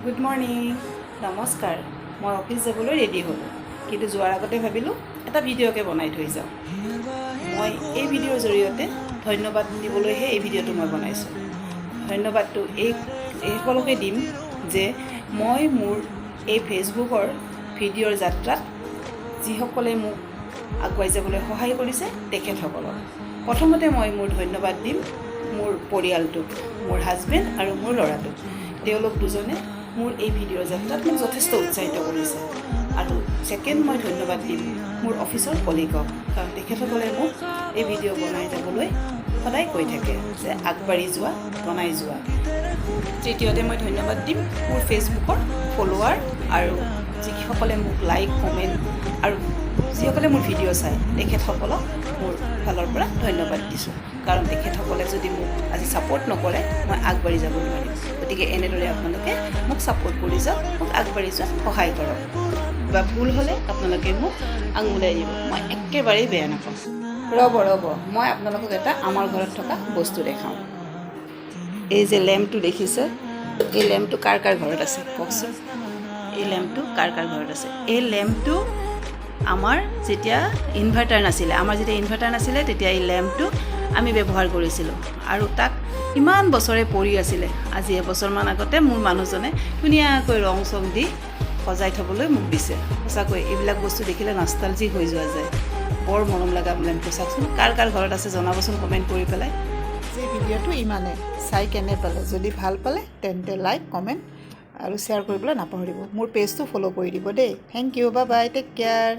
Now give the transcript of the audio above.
Good morning, নমস্কাৰ। মই office যাবলৈ ৰেডি হ'লোঁ, কিন্তু যোৱাৰ আগতে ভাবিলোঁ এটা ভিডিঅ'কে বনাই থৈ যাওঁ। মই এই ভিডিঅ'ৰ জৰিয়তে ধন্যবাদ দিবলৈহে এই ভিডিঅ'টো মই বনাইছোঁ। ধন্যবাদটো এইসকলকে দিম যে মই মোৰ এই ফেচবুকৰ ভিডিঅ'ৰ যাত্ৰাত যিসকলে মোক আগুৱাই যাবলৈ সহায় কৰিছে তেখেতসকলক। প্ৰথমতে মই মোৰ ধন্যবাদ দিম মোৰ পৰিয়ালটোক, মোৰ হাজবেণ্ড আৰু মোৰ ল'ৰাটোক। তেওঁলোক দুজনে মোৰ এই ভিডিঅ'ৰ যাত্ৰাত মোক যথেষ্ট উৎসাহিত কৰিছে। আৰু ছেকেণ্ড মই ধন্যবাদ দিম মোৰ অফিচৰ কলিগক, কাৰণ তেখেতসকলে মোক এই ভিডিঅ' বনাই যাবলৈ সদায় কৈ থাকে যে আগবাঢ়ি যোৱা, বনাই যোৱা। তৃতীয়তে মই ধন্যবাদ দিম মোৰ ফেচবুকৰ ফলোৱাৰ আৰু যিসকলে মোক লাইক, কমেণ্ট আৰু যিসকলে মোৰ ভিডিঅ' চায় তেখেতসকলক মোৰ ফালৰ পৰা ধন্যবাদ দিছোঁ। কাৰণ তেখেতসকলে যদি মোক আজি ছাপোৰ্ট নকৰে মই আগবাঢ়ি যাব নোৱাৰিম। গতিকে এনেদৰে আপোনালোকে মোক ছাপোৰ্ট কৰি যাওক, মোক আগবাঢ়ি যোৱাত সহায় কৰক। বা ভুল হ'লে আপোনালোকে মোক আঙুলিয়াই দিব, মই একেবাৰেই বেয়া নাপাওঁ। ৰ'ব মই আপোনালোকক এটা আমাৰ ঘৰত থকা বস্তু দেখাওঁ। এই যে লেম্পটো দেখিছে, এই লেম্পটো কাৰ ঘৰত আছে কওকচোন? এই লেম্পটো কাৰ ঘৰত আছে? এই লেম্পটো আমাৰ যেতিয়া ইনভাৰ্টাৰ নাছিলে তেতিয়া এই লেম্পটো আমি ব্যৱহাৰ কৰিছিলোঁ। আৰু তাক ইমান বছৰে পৰি আছিলে। আজি এবছৰমান আগতে মোৰ মানুহজনে ধুনীয়াকৈ ৰং চং দি সজাই থ'বলৈ মোক দিছে। সঁচাকৈ এইবিলাক বস্তু দেখিলে নষ্টালজিক হৈ যোৱা যায়। বৰ মৰম লগা লেম্পটো। চাওকচোন কাৰ ঘৰত আছে জনাবচোন কমেণ্ট কৰি পেলাই। এই ভিডিঅ'টো ইমানে। চাই কেনে পালে, যদি ভাল পালে তেন্তে লাইক, কমেণ্ট আৰু শ্বেয়াৰ কৰিবলৈ নাপাহৰিব। মোৰ পেজটো ফ'ল' কৰি দিব দেই। Thank you, bye bye, take care.